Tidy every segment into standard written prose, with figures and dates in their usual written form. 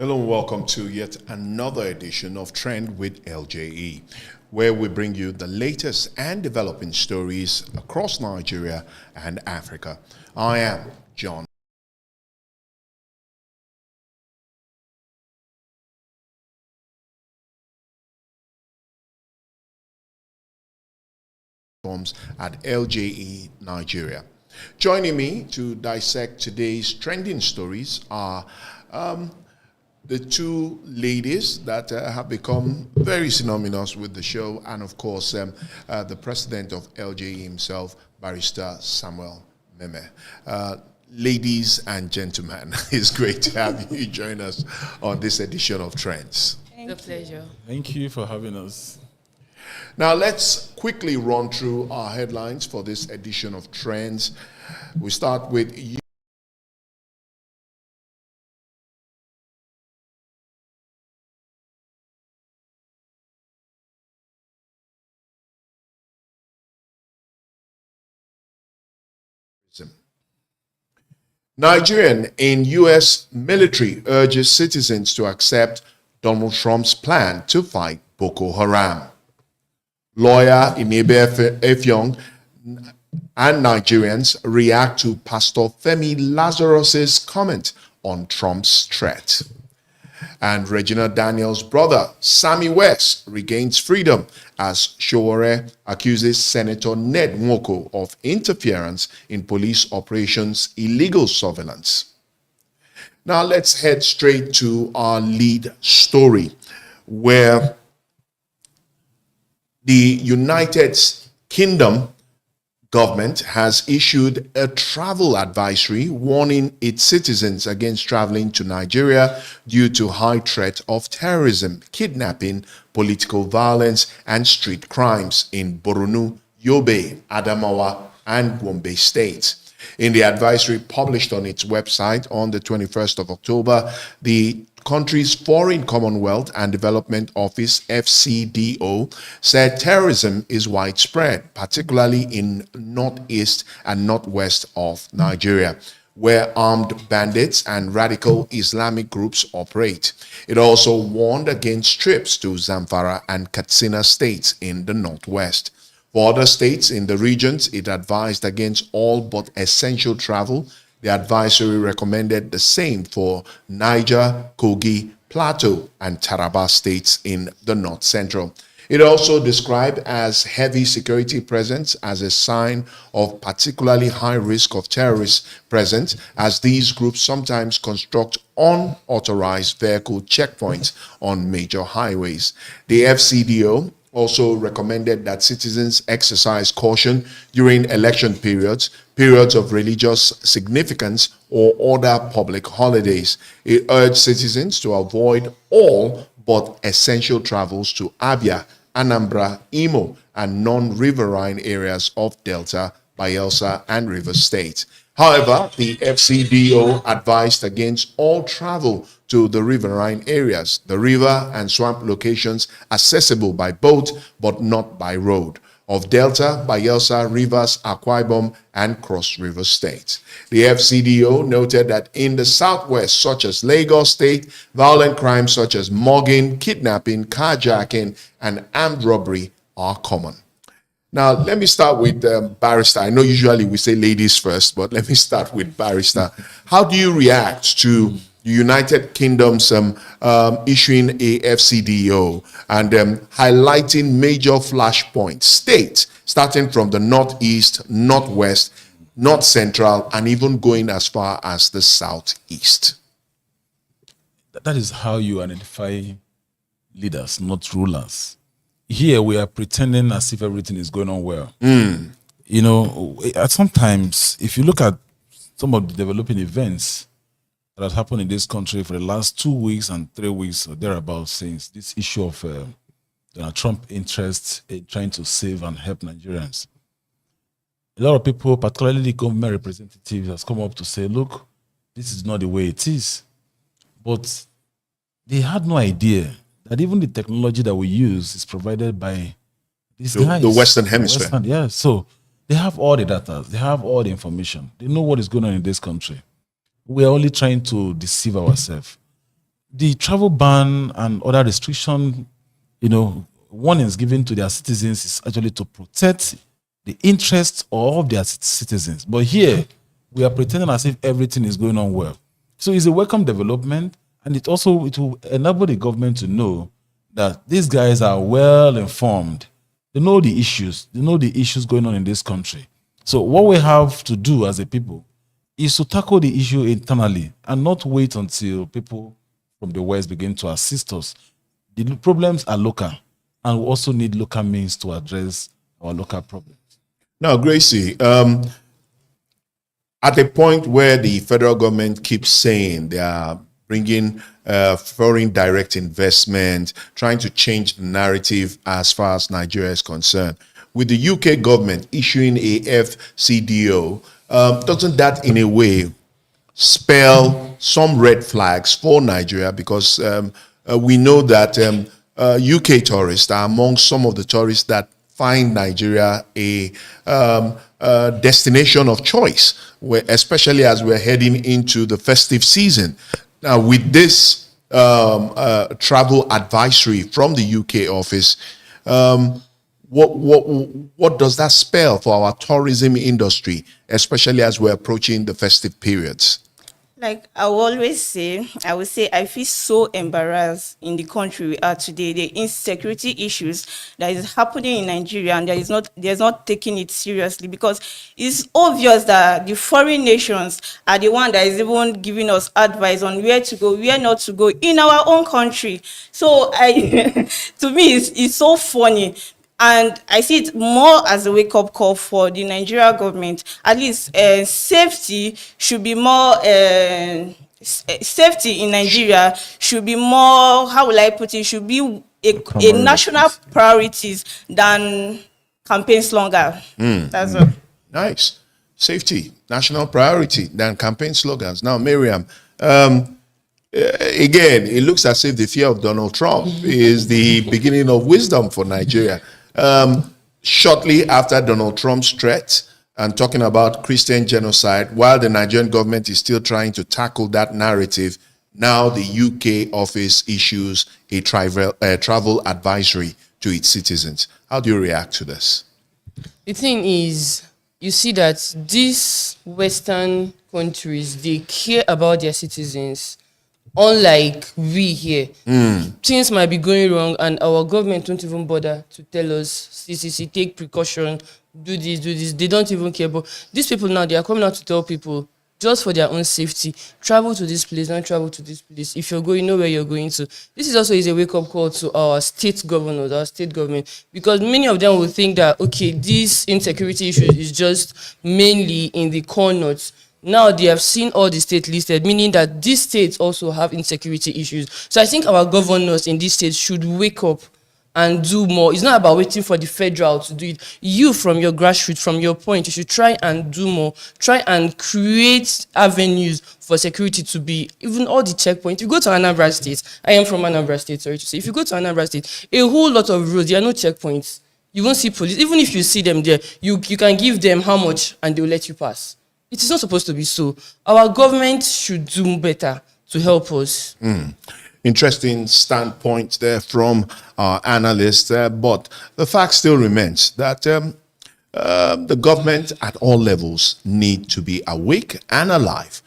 Hello and welcome to yet another edition of Trend with LJE, where we bring you the latest and developing stories across Nigeria and Africa. I am John. At LJE Nigeria. Joining me to dissect today's trending stories are the two ladies that have become very synonymous with the show, and of course the president of LJE himself, Barrister Samuel Meme. Ladies and gentlemen, it's great to have you join us on this edition of Trends. It's a pleasure. Thank you for having us. Now, let's quickly run through our headlines for this edition of Trends. We start with Nigerian in U.S. military urges citizens to accept Donald Trump's plan to fight Boko Haram. Lawyer Inebe Effiong and Nigerians react to Pastor Femi Lazarus's comment on Trump's threat. And Regina Daniels' brother, Sammy West, regains freedom as Showore accuses Senator Ned Nwoko of interference in police operations' illegal surveillance. Now let's head straight to our lead story, where the United Kingdom government has issued a travel advisory warning its citizens against traveling to Nigeria due to high threat of terrorism, kidnapping, political violence, and street crimes in Borno, Yobe, Adamawa, and Gombe states. In the advisory published on its website on the 21st of October, the country's Foreign Commonwealth and Development Office, FCDO, said terrorism is widespread, particularly in northeast and northwest of Nigeria, where armed bandits and radical Islamic groups operate. It also warned against trips to Zamfara and Katsina states in the northwest. For other states in the regions, it advised against all but essential travel. The advisory recommended the same for Niger, Kogi, Plateau, and Taraba states in the north central. It also described as heavy security presence as a sign of particularly high risk of terrorist presence, as these groups sometimes construct unauthorized vehicle checkpoints on major highways. The FCDO also recommended that citizens exercise caution during election periods, periods of religious significance, or other public holidays. It urged citizens to avoid all but essential travels to Abia, Anambra, Imo, and non-riverine areas of Delta, Bayelsa, and Rivers State. However, the FCDO advised against all travel to the riverine areas, the river and swamp locations accessible by boat but not by road, of Delta, Bayelsa, Rivers, Akwa Ibom, and Cross River states. The FCDO noted that in the southwest, such as Lagos State, violent crimes such as mugging, kidnapping, carjacking, and armed robbery are common. Now, let me start with Barrister. I know usually we say ladies first, but let me start with Barrister. How do you react to the United Kingdom's issuing a FCDO and highlighting major flashpoint states, starting from the northeast, northwest, north central, and even going as far as the southeast? That is how you identify leaders, not rulers. Here we are pretending as if everything is going on well. You know, sometimes if you look at some of the developing events that has happened in this country for the last 2 weeks and 3 weeks or thereabouts, since this issue of Trump interest in trying to save and help Nigerians, a lot of people, particularly the government representatives, has come up to say, look, this is not the way it is. But they had no idea that even the technology that we use is provided by these guys. The Western Hemisphere. Yeah, so they have all the data. They have all the information. They know what is going on in this country. We are only trying to deceive ourselves. the travel ban and other restriction, warnings given to their citizens is actually to protect the interests of their citizens. But here, we are pretending as if everything is going on well. So it's a welcome development, and it will enable the government to know that these guys are well informed. They know the issues. They know the issues going on in this country. So what we have to do as a people is to tackle the issue internally and not wait until people from the West begin to assist us. The problems are local, and we also need local means to address our local problems. Now, Gracie, at a point where the federal government keeps saying they are bringing foreign direct investment, trying to change the narrative as far as Nigeria is concerned, with the UK government issuing a FCDO, doesn't that in a way spell some red flags for Nigeria? Because we know that UK tourists are among some of the tourists that find Nigeria a destination of choice, where, especially as we're heading into the festive season. Now, with this travel advisory from the UK office, what does that spell for our tourism industry, especially as we're approaching the festive periods? Like I will always say, I feel so embarrassed in the country we are today. The insecurity issues that is happening in Nigeria, and there's not taking it seriously, because it's obvious that the foreign nations are the one that is even giving us advice on where to go, where not to go in our own country. So to me, it's so funny. And I see it more as a wake-up call for the Nigeria government. At least safety should be more, safety in Nigeria should be more, how will I put it, should be a national priorities than campaign slogan. That's all. Nice. Safety, national priority than campaign slogans. Now, Miriam, again, it looks as if the fear of Donald Trump is the beginning of wisdom for Nigeria. Shortly after Donald Trump's threat and talking about Christian genocide, while the Nigerian government is still trying to tackle that narrative, now the UK office issues a travel advisory to its citizens. How do you react to this? The thing is, you see that these Western countries, they care about their citizens. Unlike we here, things might be going wrong and our government don't even bother to tell us, see, take precaution, do this. They don't even care. But these people now, they are coming out to tell people, just for their own safety, travel to this place, don't travel to this place. If you're going, you know where you're going to. This is also a wake-up call to our state governors, our state government, because many of them will think that, okay, this insecurity issue is just mainly in the core north. Now they have seen all the states listed, meaning that these states also have insecurity issues. So I think our governors in these states should wake up and do more. It's not about waiting for the federal to do it. You, from your grassroots, from your point, you should try and do more. Try and create avenues for security to be, even all the checkpoints. You go to Anambra State, I am from Anambra State, sorry to say. If you go to Anambra State, a whole lot of roads, there are no checkpoints. You won't see police. Even if you see them there, you can give them how much and they will let you pass. It is not supposed to be so. Our government should do better to help us. Interesting standpoint there from our analysts, but the fact still remains that the government at all levels need to be awake and alive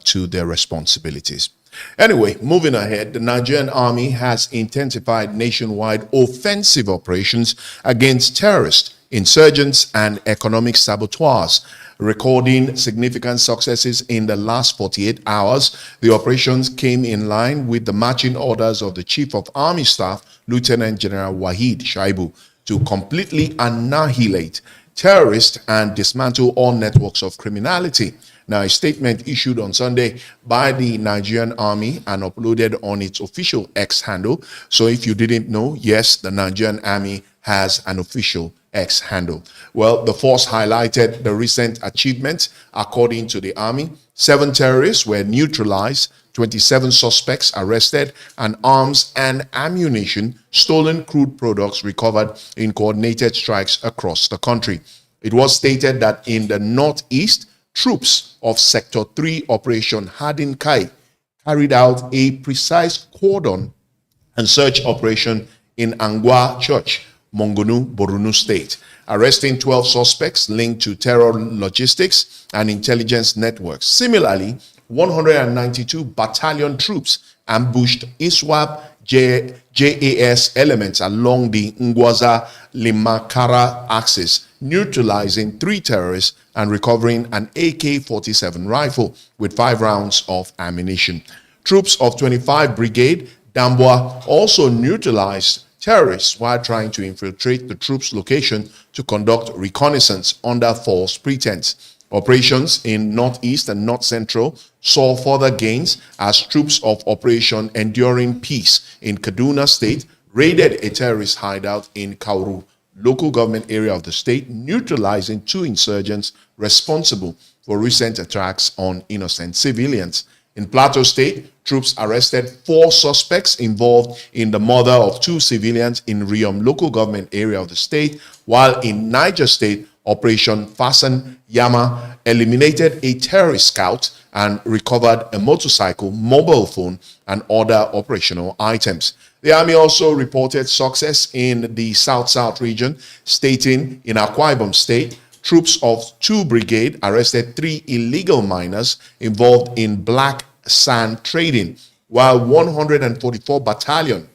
to their responsibilities. Anyway, moving ahead, the Nigerian Army has intensified nationwide offensive operations against terrorists, insurgents, and economic saboteurs, recording significant successes in the last 48 hours. The operations came in line with the marching orders of the Chief of Army Staff, Lieutenant General Wahid Shaibu, to completely annihilate terrorists and dismantle all networks of criminality. Now, a statement issued on Sunday by the Nigerian Army and uploaded on its official X handle. So if you didn't know, yes, the Nigerian Army has an official X handle. Well, the force highlighted the recent achievements. According to the Army, 7 terrorists were neutralized, 27 suspects arrested, and arms and ammunition, stolen crude products recovered in coordinated strikes across the country. It was stated that in the northeast, troops of Sector 3 Operation Hardin Kai carried out a precise cordon and search operation in Angwa Church, Mongonu, Borno State, arresting 12 suspects linked to terror logistics and intelligence networks. Similarly, 192 battalion troops ambushed ISWAP JAS elements along the Ngwaza Limakara axis, neutralizing 3 terrorists and recovering an AK-47 rifle with 5 rounds of ammunition. Troops of 25 Brigade Dambwa also neutralized terrorists while trying to infiltrate the troops' location to conduct reconnaissance under false pretense. Operations in Northeast and North Central saw further gains as troops of Operation Enduring Peace in Kaduna State raided a terrorist hideout in Kauru, local government area of the state, neutralizing 2 insurgents responsible for recent attacks on innocent civilians. In Plateau State, troops arrested 4 suspects involved in the murder of 2 civilians in Riom local government area of the state, while in Niger State, Operation Fasten Yama eliminated a terrorist scout and recovered a motorcycle, mobile phone, and other operational items. The Army also reported success in the South-South region, stating in Akwa Ibom State, troops of 2 Brigade arrested 3 illegal miners involved in black sand trading, while 144 Battalion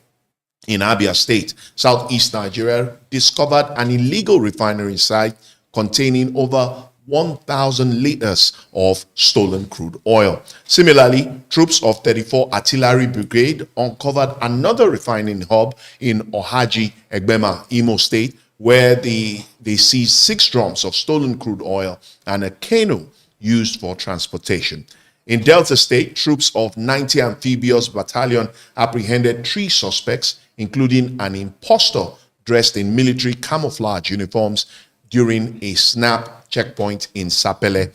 in Abia State, Southeast Nigeria, discovered an illegal refinery site containing over 1,000 liters of stolen crude oil. Similarly, troops of 34 Artillery Brigade uncovered another refining hub in Ohaji, Egbema, Imo State, where they seized 6 drums of stolen crude oil and a canoe used for transportation. In Delta State, troops of 90 Amphibious Battalion apprehended 3 suspects, including an impostor dressed in military camouflage uniforms during a snap checkpoint in Sapele.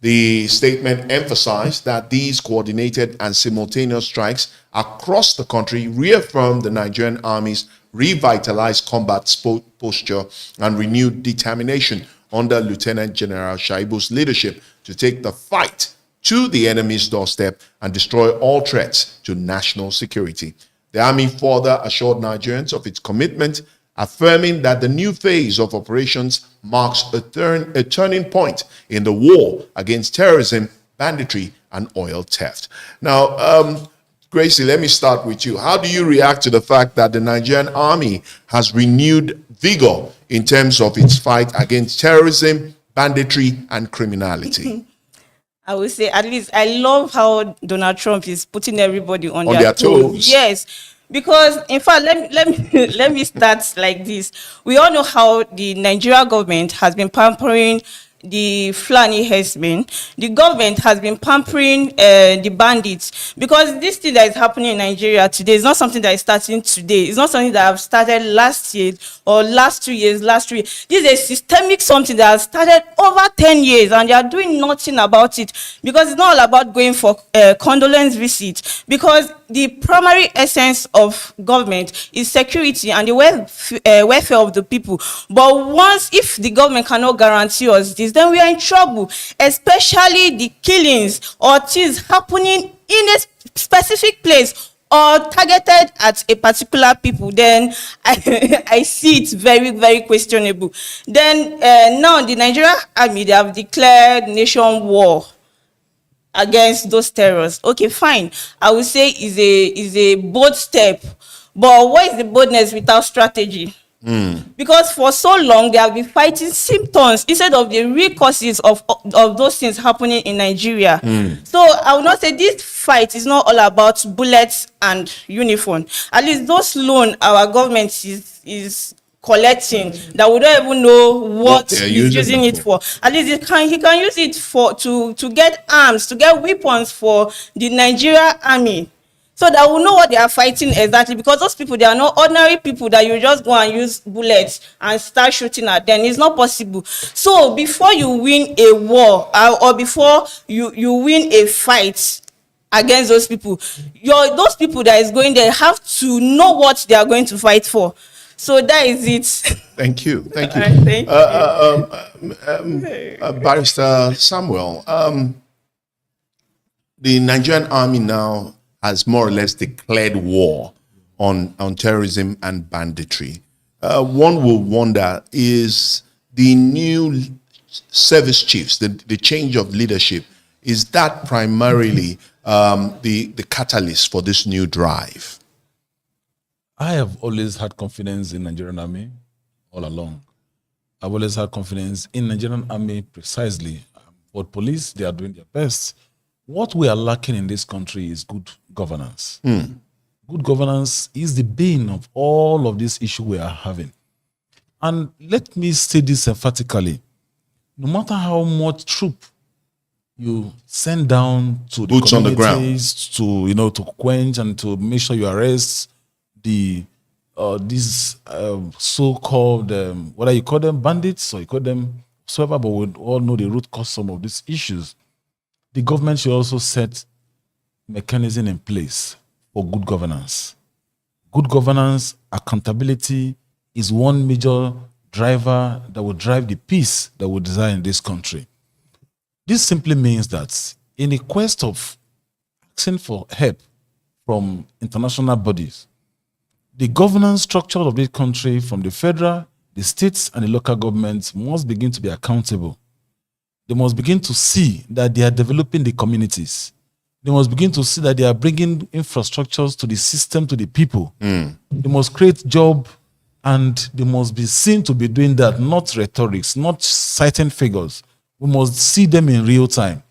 The statement emphasized that these coordinated and simultaneous strikes across the country reaffirmed the Nigerian Army's revitalized combat posture and renewed determination under Lieutenant General Shaibu's leadership to take the fight to the enemy's doorstep and destroy all threats to national security. The Army further assured Nigerians of its commitment, affirming that the new phase of operations marks a turning point in the war against terrorism, banditry, and oil theft. Now, Gracie, let me start with you. How do you react to the fact that the Nigerian Army has renewed vigor in terms of its fight against terrorism, banditry, and criminality? I would say, at least, I love how Donald Trump is putting everybody on their toes. Yes. Because, in fact, let me start like this. We all know how the Nigerian government has been pampering the Fulani herdsmen. The government has been pampering the bandits, because this thing that is happening in Nigeria today is not something that is starting today. It's not something that have started last year or last 2 years, last 3 years. This is a systemic something that has started over 10 years, and they are doing nothing about it, because it's not all about going for condolence visit, because the primary essence of government is security and the welfare of the people. But once, if the government cannot guarantee us this, then we are in trouble, especially the killings or things happening in a specific place or targeted at a particular people, then I see it very, very questionable. Then now the Nigerian Army, they have declared nation war against those terrorists. Okay, fine. I would say is a bold step. But what is the boldness without strategy? Because for so long they have been fighting symptoms instead of the real causes of those things happening in Nigeria. So I would not say this fight is not all about bullets and uniform. At least those loan our government is collecting, that we don't even know what he's using it for. At least he can use it for to get arms, to get weapons for the Nigerian Army, so that we know what they are fighting exactly. Because those people, they are not ordinary people that you just go and use bullets and start shooting at them. It's not possible. So before you win a war or before you win a fight against those people, those people that is going there have to know what they are going to fight for. So that is it. Thank you. Thank you. Thank you. Barrister Samuel, the Nigerian Army now has more or less declared war on terrorism and banditry. One will wonder, is the new service chiefs, the change of leadership, is that primarily the catalyst for this new drive? I have always had confidence in Nigerian Army all along. I've always had confidence in Nigerian Army precisely. But police, they are doing their best. What we are lacking in this country is good governance. Good governance is the bane of all of these issues we are having. And let me say this emphatically. No matter how much troop you send down to the Boots on the ground, communities to quench and to make sure you arrest the these so-called whether you call them bandits or you call them whatsoever, but we all know the root cause some of these issues. The government should also set mechanism in place for good governance. Good governance, accountability is one major driver that will drive the peace that we desire in this country. This simply means that in the quest of asking for help from international bodies, the governance structure of this country, from the federal, the states, and the local governments, must begin to be accountable. They must begin to see that they are developing the communities. They must begin to see that they are bringing infrastructures to the system, to the people. They must create job, and they must be seen to be doing that, not rhetorics, not citing figures. We must see them in real time.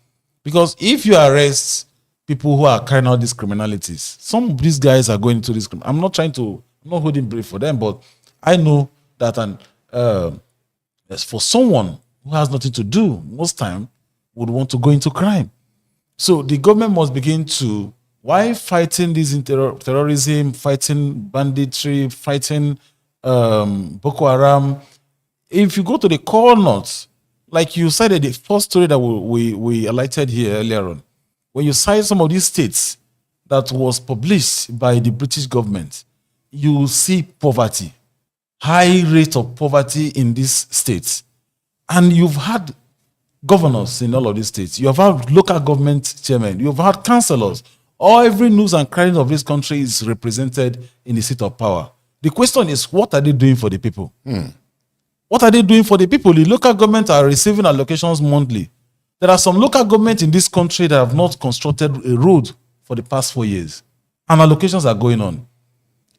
Because if you arrest people who are carrying out these criminalities, some of these guys are going into this. I'm not holding brief for them, but I know that as for someone who has nothing to do, most time would want to go into crime. So the government must begin to, why fighting this terrorism, fighting banditry, fighting Boko Haram. If you go to the core notes, like you cited the first story that we highlighted here earlier on, when you cite some of these states that was published by the British government, you see poverty, high rate of poverty in these states. And you've had governors in all of these states. You have had local government chairmen. You have had councillors. Every news and crying of this country is represented in the seat of power. The question is, what are they doing for the people? What are they doing for the people? The local government are receiving allocations monthly. There are some local governments in this country that have not constructed a road for the past 4 years. And allocations are going on.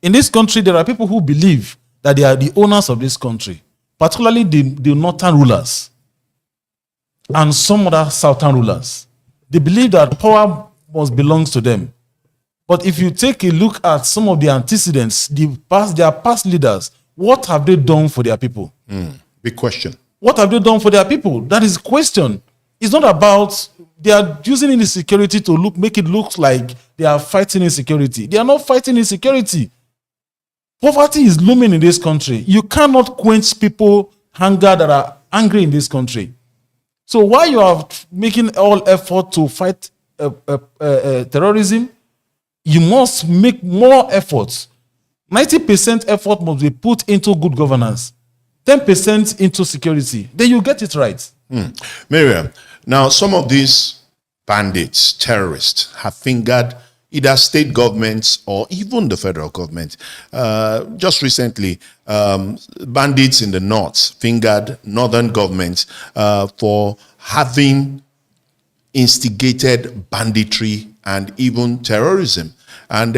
In this country, there are people who believe that they are the owners of this country, particularly the northern rulers and some other southern rulers. They believe that power must belong to them. But if you take a look at some of the antecedents, their past leaders, what have they done for their people? Big question. What have they done for their people? That is the question. It's not about they are using insecurity to make it look like they are fighting insecurity. They are not fighting insecurity. Poverty is looming in this country. You cannot quench people hunger that are angry in this country. So while you are making all effort to fight terrorism, you must make more efforts. 90% effort must be put into good governance, 10% into security. Then you get it right. Miriam, now some of these bandits, terrorists, have fingered either state governments or even the federal government. Just recently, bandits in the north fingered northern governments for having instigated banditry and even terrorism. And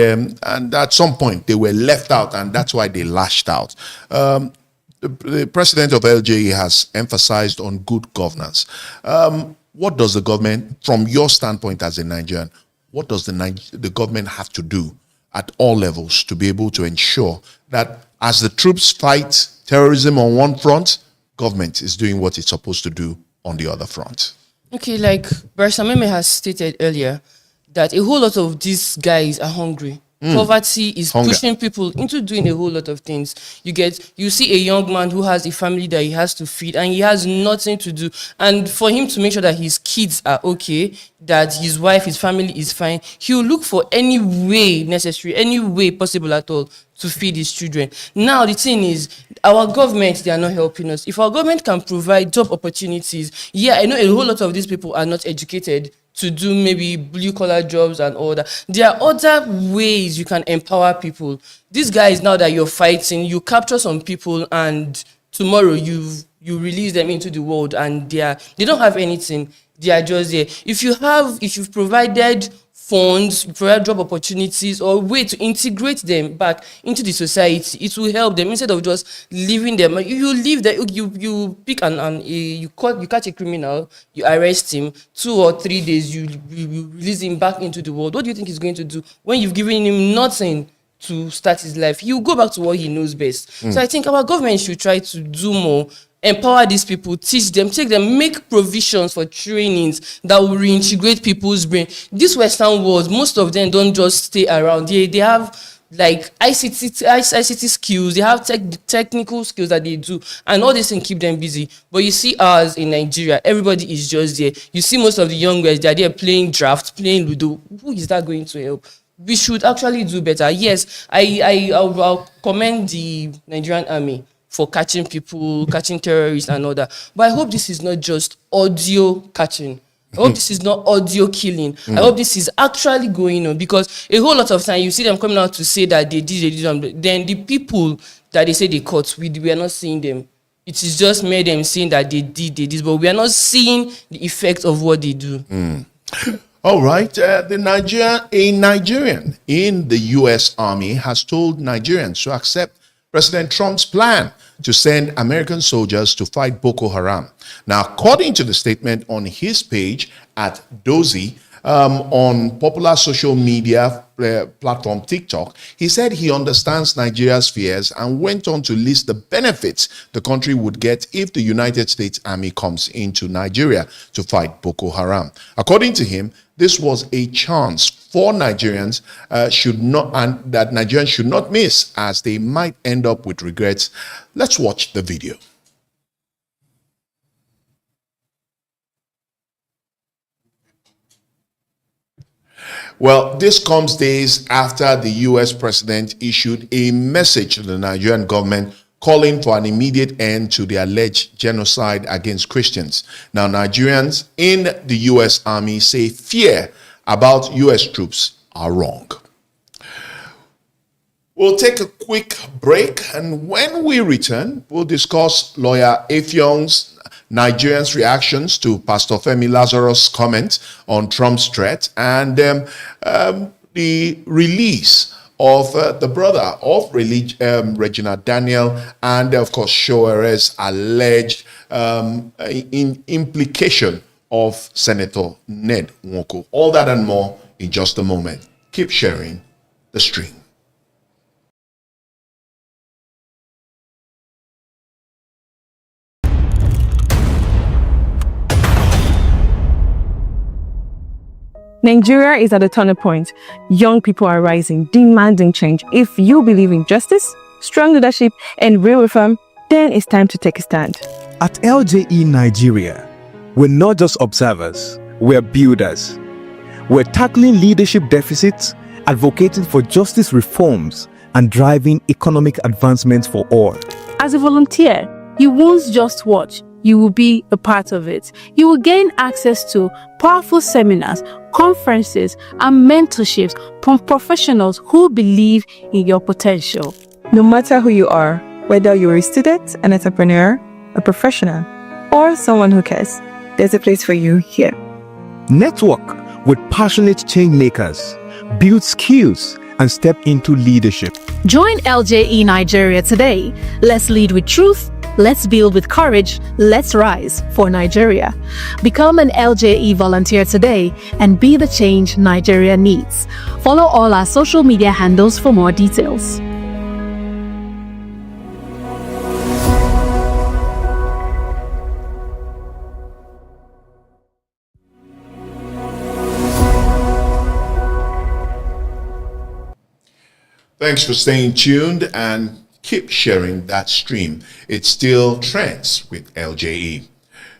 at some point, they were left out, and that's why they lashed out. The president of LJE has emphasized on good governance. What does the government, from your standpoint as a Nigerian, what does the government have to do at all levels to be able to ensure that as the troops fight terrorism on one front, government is doing what it's supposed to do on the other front? Okay, like Barrister Meme has stated earlier, that a whole lot of these guys are hungry. Poverty is pushing people into doing a whole lot of things. You see a young man who has a family that he has to feed and he has nothing to do. And for him to make sure that his kids are okay, that his wife, his family is fine, he will look for any way necessary, any way possible at all to feed his children. Now, the thing is, our government, they are not helping us. If our government can provide job opportunities, I know a whole lot of these people are not educated. to do maybe blue collar jobs and all that. There are other ways you can empower people. These guys, now that you're fighting, you capture some people and tomorrow you release them into the world and they don't have anything. They are just there. If you've provided funds, you provide job opportunities or a way to integrate them back into the society, it will help them instead of just leaving them. You leave that, you pick you catch a criminal, you arrest him, 2 or 3 days, you release him back into the world. What do you think he's going to do when you've given him nothing to start his life? He'll go back to what he knows best. So I think our government should try to do more, empower these people, teach them, take them, make provisions for trainings that will reintegrate people's brain. These Western worlds, most of them don't just stay around. They have like ICT skills, they have technical skills that they do, and all this can keep them busy. But you see ours in Nigeria, everybody is just there. You see most of the young guys, they're there playing draft, playing Ludo. Who is that going to help? We should actually do better. Yes, I'll commend the Nigerian Army for catching people, catching terrorists and all that. But I hope this is not just audio catching. I hope this is not audio killing. I hope this is actually going on, because a whole lot of time you see them coming out to say that they did, then the people that they say they caught, we are not seeing them. It is just made them saying that they did this, but we are not seeing the effect of what they do. All right. A Nigerian in the U.S. Army has told Nigerians to accept President Trump's plan to send American soldiers to fight Boko Haram. Now, according to the statement on his page at Dozy, on popular social media platform TikTok, he said he understands Nigeria's fears and went on to list the benefits the country would get if the United States Army comes into Nigeria to fight Boko Haram. According to him, this was a chance for Nigerians that Nigerians should not miss, as they might end up with regrets. Let's watch the video. Well, this comes days after the U.S. president issued a message to the Nigerian government calling for an immediate end to the alleged genocide against Christians. Now, Nigerians in the U.S. Army say fear about U.S. troops are wrong. We'll take a quick break, and when we return, we'll discuss lawyer Efyong's Nigerians' reactions to Pastor Femi Lazarus' comment on Trump's threat and the release of the brother of Regina Daniels and, of course, Showere's alleged implication of Senator Ned Nwoko. All that and more in just a moment. Keep sharing the stream. Nigeria is at a turning point. Young people are rising, demanding change. If you believe in justice, strong leadership, and real reform, then it's time to take a stand. At LJE Nigeria, we're not just observers, we're builders. We're tackling leadership deficits, advocating for justice reforms, and driving economic advancements for all. As a volunteer, you won't just watch, you will be a part of it. You will gain access to powerful seminars, conferences, and mentorships from professionals who believe in your potential. No matter who you are, whether you're a student, an entrepreneur, a professional, or someone who cares, there's a place for you here. Network with passionate change makers, build skills, and step into leadership. Join LJE Nigeria today. Let's lead with truth. Let's build with courage. Let's rise for Nigeria. Become an LJE volunteer today and be the change Nigeria needs. Follow all our social media handles for more details. Thanks for staying tuned and keep sharing that stream. It's still Trends with LJE.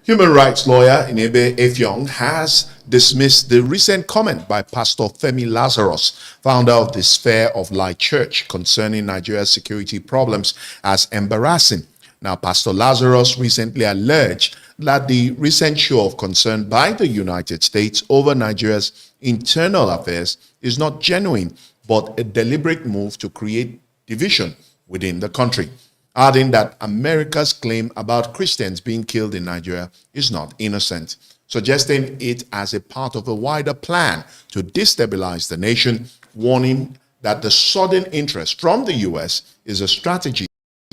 Human rights lawyer Inebe Efyong has dismissed the recent comment by Pastor Femi Lazarus, founder of the Sphere of Light Church, concerning Nigeria's security problems as embarrassing. Now, Pastor Lazarus recently alleged that the recent show of concern by the United States over Nigeria's internal affairs is not genuine, but a deliberate move to create division within the country, adding that America's claim about Christians being killed in Nigeria is not innocent, suggesting it as a part of a wider plan to destabilize the nation, warning that the sudden interest from the U.S. is a strategy to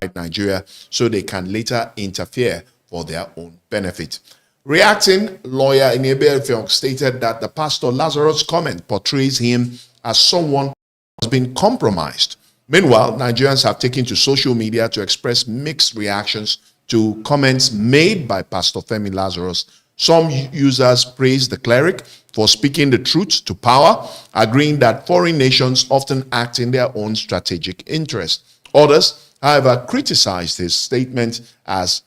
divide Nigeria so they can later interfere for their own benefit. Reacting, lawyer Inebe Efeong stated that the Pastor Lazarus' comment portrays him as someone who has been compromised. Meanwhile, Nigerians have taken to social media to express mixed reactions to comments made by Pastor Femi Lazarus. Some users praised the cleric for speaking the truth to power, agreeing that foreign nations often act in their own strategic interest. Others, however, criticized his statement as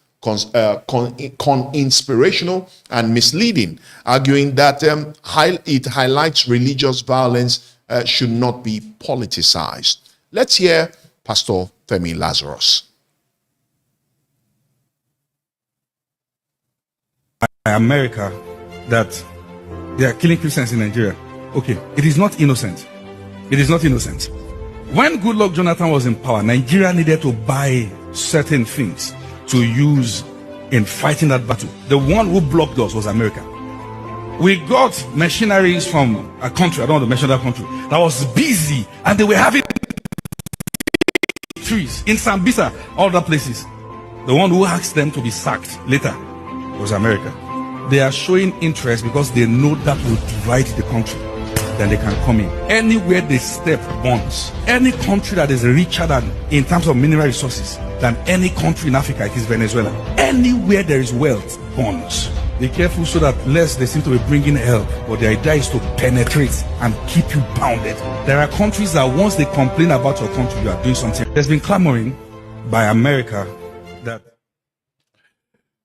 inspirational and misleading, arguing that it highlights religious violence should not be politicized. Let's hear Pastor Femi Lazarus. America that they are killing Christians in Nigeria. Okay, it is not innocent. It is not innocent. When Goodluck Jonathan was in power, Nigeria needed to buy certain things to use in fighting that battle. The one who blocked us was America. We got mercenaries from a country, I don't want to mention that country, that was busy, and they were having trees in Sambisa, all other places. The one who asked them to be sacked later was America. They are showing interest because they know that will divide the country. Then they can come in. Anywhere they step bonds. Any country that is richer than, in terms of mineral resources, than any country in Africa, it is Venezuela. Anywhere there is wealth, bonds. Be careful so that less they seem to be bringing help, but the idea is to penetrate and keep you bounded. There are countries that once they complain about your country, you are doing something. There's been clamoring by America that...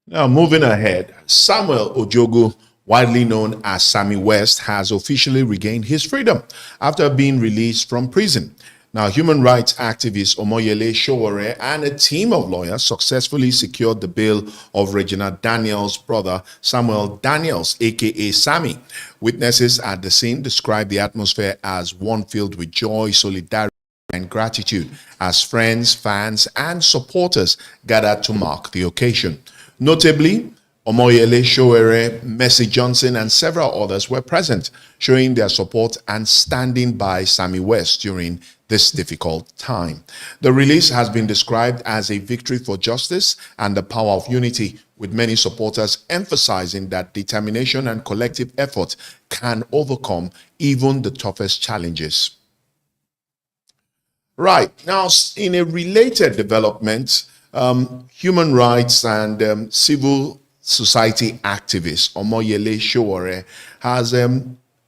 Now, moving ahead, Samuel Ojogu, widely known as Sammy West, has officially regained his freedom after being released from prison. Now, human rights activist Omoyele Sowore and a team of lawyers successfully secured the bail of Regina Daniels' brother, Samuel Daniels, aka Sammy. Witnesses at the scene described the atmosphere as one filled with joy, solidarity, and gratitude as friends, fans, and supporters gathered to mark the occasion. Notably, Omoyele Sowore, Mercy Johnson, and several others were present, showing their support and standing by Sammy West during this difficult time. The release has been described as a victory for justice and the power of unity, with many supporters emphasizing that determination and collective effort can overcome even the toughest challenges. Right, now in a related development, human rights and civil society activist Omoyele Sowore has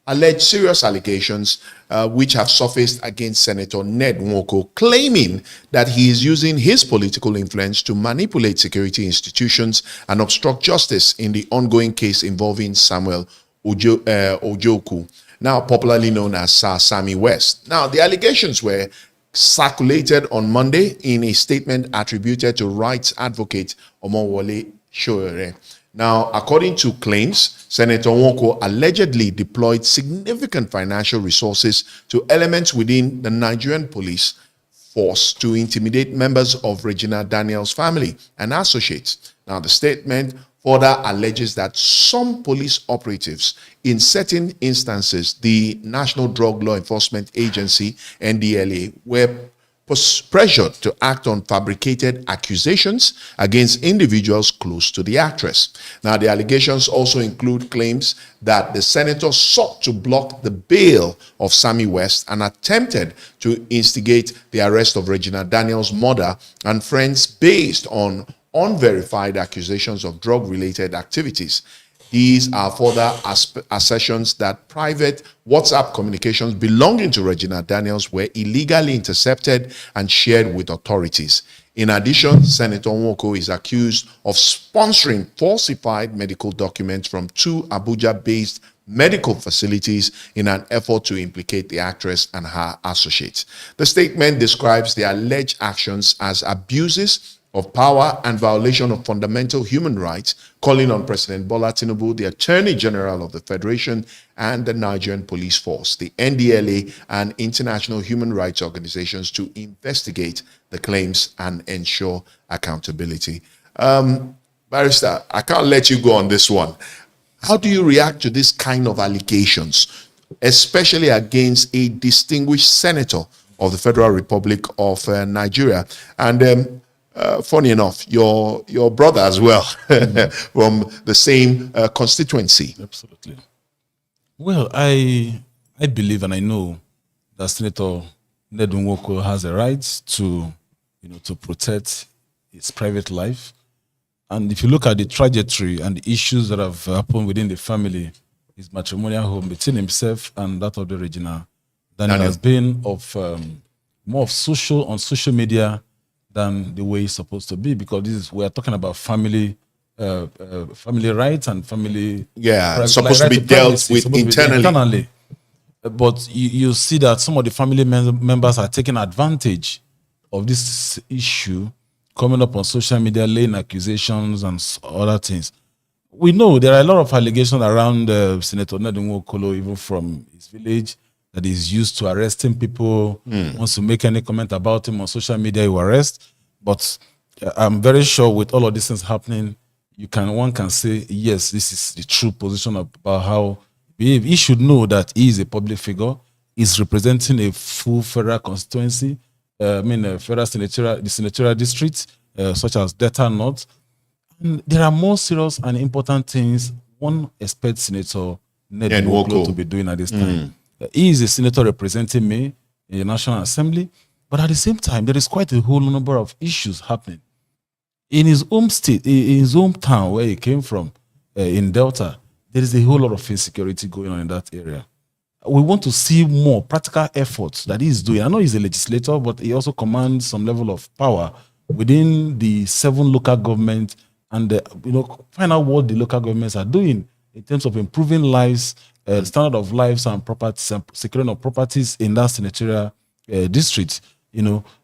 alleged serious allegations which have surfaced against Senator Ned Nwoko, claiming that he is using his political influence to manipulate security institutions and obstruct justice in the ongoing case involving Samuel Ojoku, now popularly known as Sammy West. Now, the allegations were circulated on Monday in a statement attributed to rights advocate Omoyele Sowore. Now, according to claims, Senator Nwoko allegedly deployed significant financial resources to elements within the Nigerian police force to intimidate members of Regina Daniels' family and associates. Now, the statement further alleges that some police operatives, in certain instances, the National Drug Law Enforcement Agency, NDLA, were pressured to act on fabricated accusations against individuals close to the actress. Now, the allegations also include claims that the senator sought to block the bail of Sammy West and attempted to instigate the arrest of Regina Daniels' mother and friends based on unverified accusations of drug-related activities. These are further assertions that private WhatsApp communications belonging to Regina Daniels were illegally intercepted and shared with authorities. In addition, Senator Nwoko is accused of sponsoring falsified medical documents from two Abuja-based medical facilities in an effort to implicate the actress and her associates. The statement describes the alleged actions as abuses of power and violation of fundamental human rights, calling on President Bola Tinubu, the Attorney General of the Federation, and the Nigerian Police Force, the NDLA, and international human rights organizations to investigate the claims and ensure accountability. Barrister, I can't let you go on this one. How do you react to this kind of allegations, especially against a distinguished senator of the Federal Republic of Nigeria? And funny enough, your brother as well, from the same constituency. Absolutely. Well, I believe and I know that Senator Ned Nwoko has a right to, to protect his private life. And if you look at the trajectory and the issues that have happened within the family, his matrimonial home between himself and that of the Regina Daniels has been of more of on social media than the way it's supposed to be, because we are talking about family rights and family. Yeah, supposed to be dealt with internally. But you see that some of the family members are taking advantage of this issue, coming up on social media, laying accusations and other things. We know there are a lot of allegations around Senator Ned Nwoko, even from his village, that is used to arresting people. Wants to make any comment about him on social media, you arrest. But I'm very sure with all of these things happening, one can say, yes, this is the true position about how he should know that he is a public figure. He's representing a full federal constituency, a federal senatorial district, such as Delta North. And there are more serious and important things one expects Senator Ned Nwoko to be doing at this time. He is a senator representing me in the National Assembly, but at the same time, there is quite a whole number of issues happening. In his home state, in his hometown where he came from, in Delta, there is a whole lot of insecurity going on in that area. We want to see more practical efforts that he is doing. I know he's a legislator, but he also commands some level of power within the 7 local governments, and find out what the local governments are doing in terms of improving lives, standard of lives and properties, and securing of properties in that senatorial district.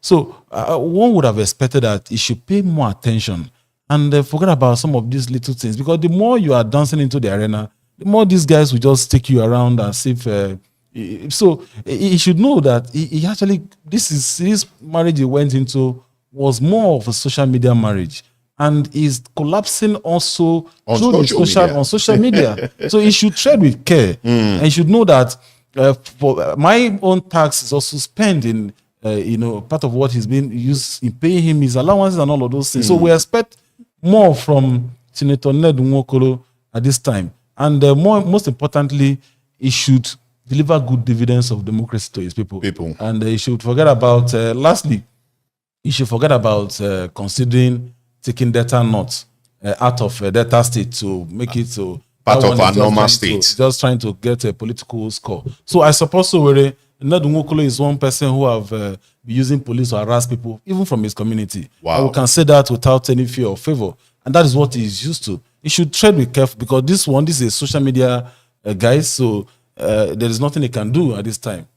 So one would have expected that he should pay more attention and forget about some of these little things, because the more you are dancing into the arena, the more these guys will just take you around as if. So he should know that he actually, this marriage he went into was more of a social media marriage, and is collapsing also on social media. So he should tread with care, and he should know that for my own tax is also spent in part of what he's been used in paying him his allowances and all of those things. So we expect more from Senator Ned Nwoko at this time, and most importantly, he should deliver good dividends of democracy to his people. And he should forget about lastly, he should forget about considering taking Delta North out of Delta State to make it to part of our normal state. Just trying to get a political score. So I suppose Ned Nwoko is one person who have been using police to harass people, even from his community. Wow. And we can say that without any fear or favor. And that is what he is used to. He should tread with careful, because this is a social media guy, so there is nothing he can do at this time.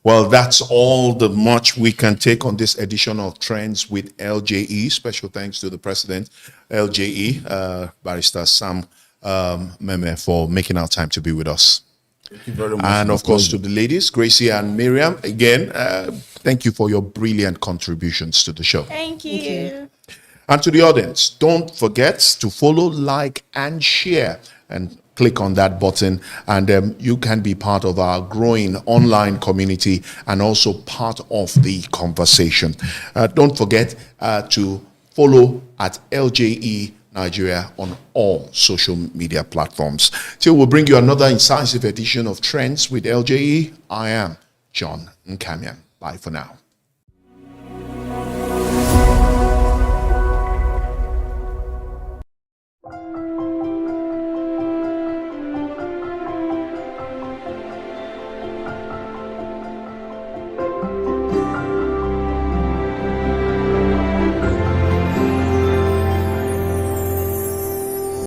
Well, that's all the much we can take on this edition of Trends with LJE. Special thanks to the president, LJE, Barrister Sam Meme, for making our time to be with us. Thank you very much. And of course, to the ladies, Gracie and Miriam, again, thank you for your brilliant contributions to the show. Thank you. And to the audience, don't forget to follow, like, and share, and click on that button, and you can be part of our growing online community and also part of the conversation. Don't forget to follow at LJE Nigeria on all social media platforms. Till we'll bring you another incisive edition of Trends with LJE. I am John Nkamian. Bye for now.